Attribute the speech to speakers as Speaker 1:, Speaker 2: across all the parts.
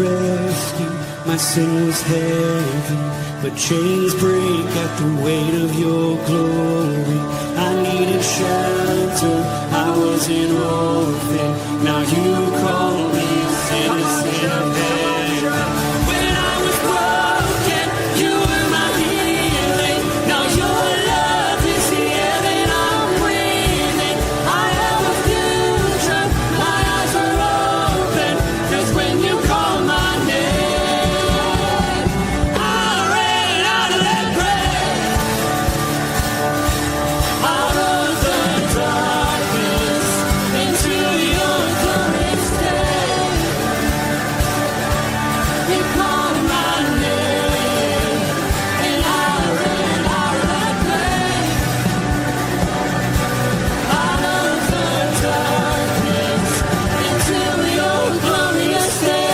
Speaker 1: rescue. My sin was heavy, but chains break at the weight of your glory. I needed shelter, I was an orphan. Now you call me citizen of heaven. When I was broken, you were my healing. Now your love is the air that I'm breathing. I have a future, my eyes are open, 'cause when you call my name, I ran out of that grave, out of the darkness, into your glorious day. You called my name, and I ran out of that grave, out of the darkness, into your glorious day.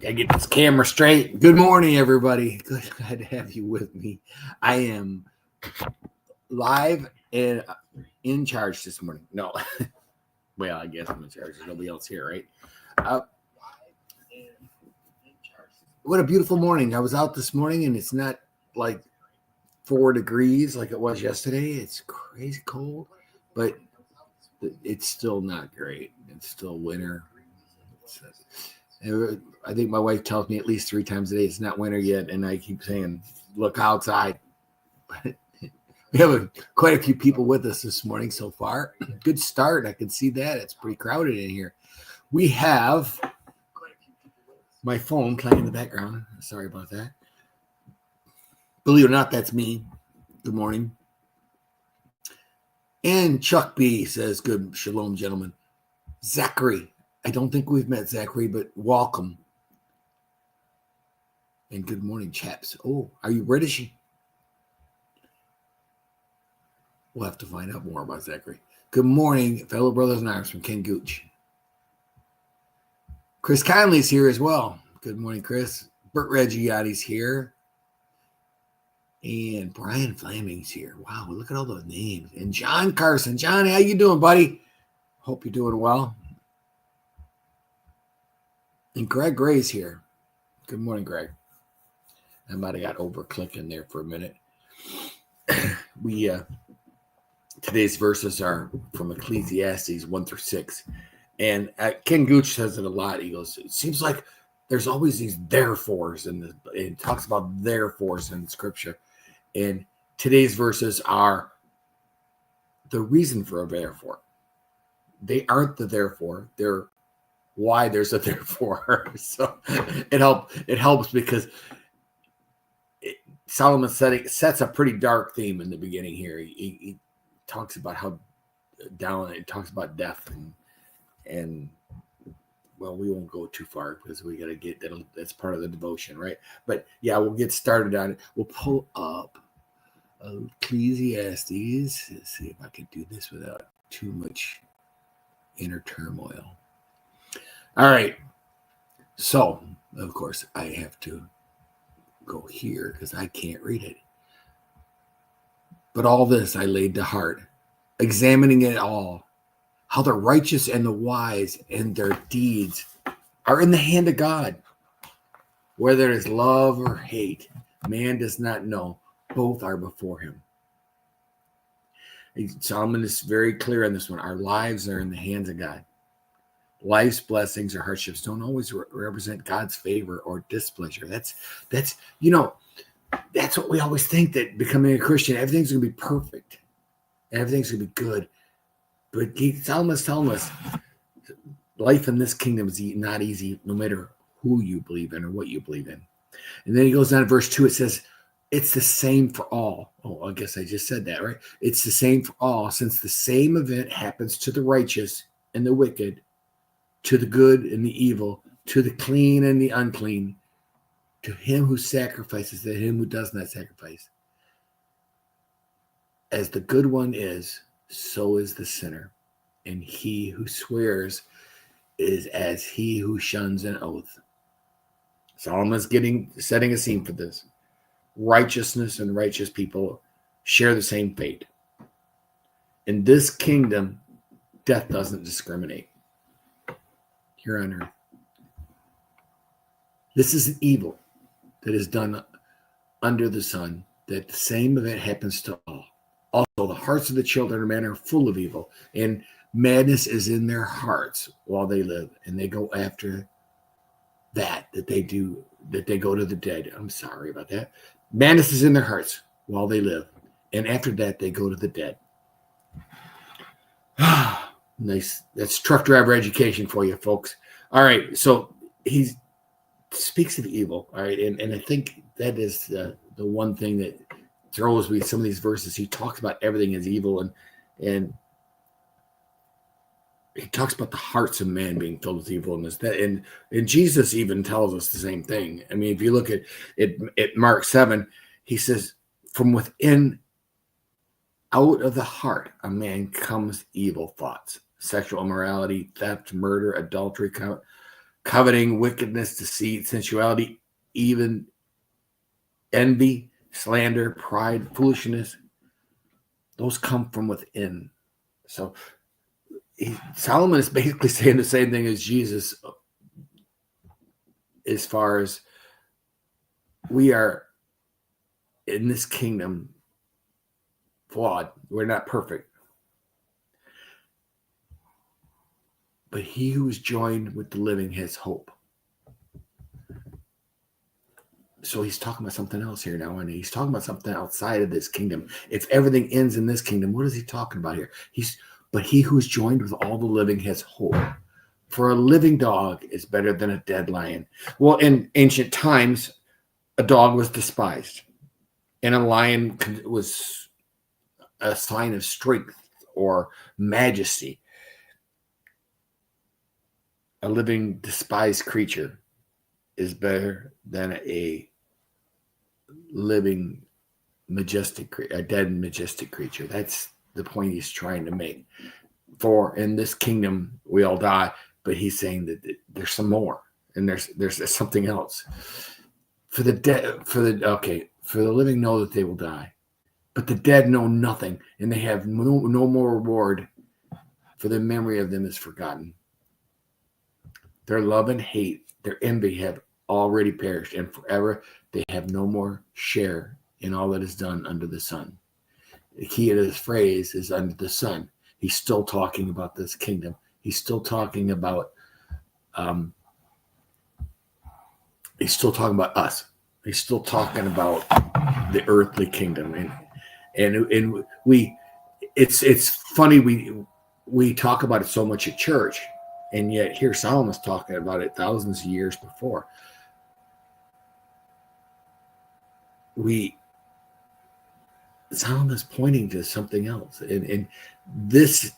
Speaker 2: Gotta get this camera straight. Good morning, everybody. Glad to have you with me. I am live and in charge this morning. No, well, I guess I'm in charge. There's nobody else here, right? What a beautiful morning. I was out this morning and it's not like 4 degrees like it was yesterday. It's crazy cold, but it's still not great. It's still winter. I think my wife tells me at least 3 times a day it's not winter yet, and I keep saying, look outside. We have quite a few people with us this morning so far. Good start. I can see that. It's pretty crowded in here. We have my phone playing in the background. Sorry about that. Believe it or not, that's me. Good morning. And Chuck B says, good shalom, gentlemen. Zachary. I don't think we've met Zachary, but welcome. And good morning, chaps. Oh, are you British? We'll have to find out more about Zachary. Good morning, fellow brothers in arms from Ken Gooch. Chris Conley's here as well. Good morning, Chris. Bert Reggioti's here. And Brian Flaming's here. Wow, look at all those names. And John Carson. John, how you doing, buddy? Hope you're doing well. And Greg Gray's here. Good morning, Greg. I might have got over clicking there for a minute. Today's verses are from Ecclesiastes 1-6. And Ken Gooch says it a lot. He goes, it seems like there's always these therefores, and it talks about therefores in Scripture. And today's verses are the reason for a therefore. They aren't the therefore. They're why there's a therefore. So it helps because Solomon sets a pretty dark theme in the beginning here. He talks about how down it talks about death and well, we won't go too far because we got to get that's part of the devotion, right? But yeah, we'll get started on it. We'll pull up Ecclesiastes. Let's see if I can do this without too much inner turmoil. All right. So, of course, I have to go here because I can't read it. But all this I laid to heart, examining it all, how the righteous and the wise and their deeds are in the hand of God. Whether it is love or hate, man does not know. Both are before him. Solomon is very clear on this one. Our lives are in the hands of God. Life's blessings or hardships don't always represent God's favor or displeasure. That's what we always think, that becoming a Christian, everything's going to be perfect. Everything's going to be good. But Solomon's telling us life in this kingdom is not easy, no matter who you believe in or what you believe in. And then he goes down to verse 2. It says, it's the same for all. Oh, I guess I just said that, right? It's the same for all, since the same event happens to the righteous and the wicked, to the good and the evil, to the clean and the unclean, to him who sacrifices, to him who does not sacrifice. As the good one is, so is the sinner. And he who swears is as he who shuns an oath. Solomon's setting a scene for this. Righteousness and righteous people share the same fate. In this kingdom, death doesn't discriminate here on earth. This is an evil that is done under the sun, that the same event happens to all. Also, the hearts of the children of men are full of evil, and madness is in their hearts while they live, and they go after that they go to the dead. I'm sorry about that. Madness is in their hearts while they live, and after that they go to the dead. Nice. That's truck driver education for you, folks. All right, so he speaks of evil, all right, and I think that is the one thing that throws me some of these verses. He talks about everything as evil, and he talks about the hearts of man being filled with evilness. And Jesus even tells us the same thing. I mean, if you look at Mark 7, he says, from within, out of the heart of man comes evil thoughts, sexual immorality, theft, murder, adultery, coveting, wickedness, deceit, sensuality, even envy, slander, pride, foolishness. Those come from within. So Solomon is basically saying the same thing as Jesus, as far as we are in this kingdom flawed. We're not perfect. But he who is joined with the living has hope. So he's talking about something else here now, and he's talking about something outside of this kingdom. If everything ends in this kingdom, what is he talking about here? But he who is joined with all the living has hope. For a living dog is better than a dead lion. Well, in ancient times, a dog was despised, and a lion was a sign of strength or majesty. A living despised creature is better than a living a dead majestic creature. That's the point he's trying to make. For in this kingdom we all die, but he's saying that there's some more, and there's something else. For the living know that they will die, but the dead know nothing, and they have no more reward, for the memory of them is forgotten. Their love and hate, their envy have already perished, and forever they have no more share in all that is done under the sun. The key to this phrase is under the sun. He's still talking about this kingdom. He's still talking about us. He's still talking about the earthly kingdom. And it's funny we talk about it so much at church, and yet here Solomon's talking about it thousands of years before. Solomon's pointing to something else, and these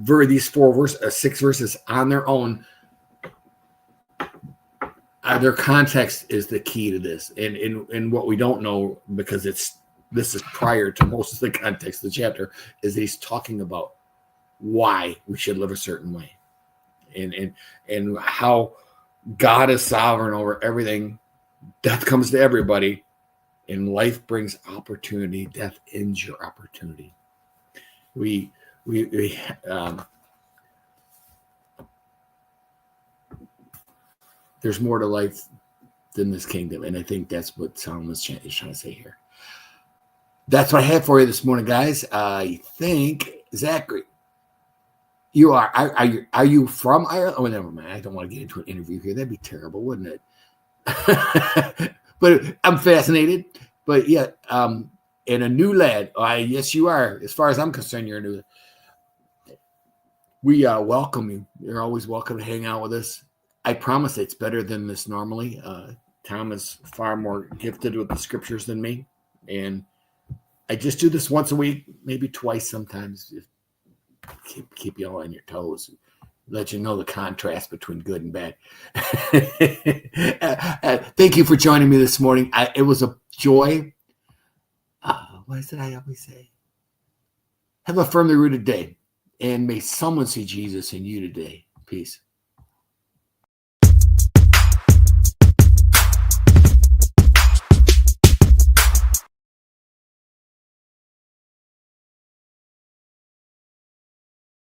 Speaker 2: 6 verses on their own, their context is the key to this, and what we don't know, because this is prior to most of the context of the chapter, is that he's talking about why we should live a certain way, and how God is sovereign over everything. Death comes to everybody. And life brings opportunity. Death ends your opportunity. There's more to life than this kingdom, and I think that's what Solomon's is trying to say here. That's what I have for you this morning, guys. I think Zachary, you are you from Ireland? Oh, never mind. I don't want to get into an interview here. That'd be terrible, wouldn't it? But I'm fascinated. But yeah, and a new lad. Yes, you are. As far as I'm concerned, you're a new. We welcome you. You're always welcome to hang out with us. I promise it's better than this normally. Tom is far more gifted with the scriptures than me, and I just do this once a week, maybe twice sometimes. Keep you all on your toes. Let you know the contrast between good and bad. Thank you for joining me this morning. It was a joy. What did I always say? Have a firmly rooted day. And may someone see Jesus in you today. Peace.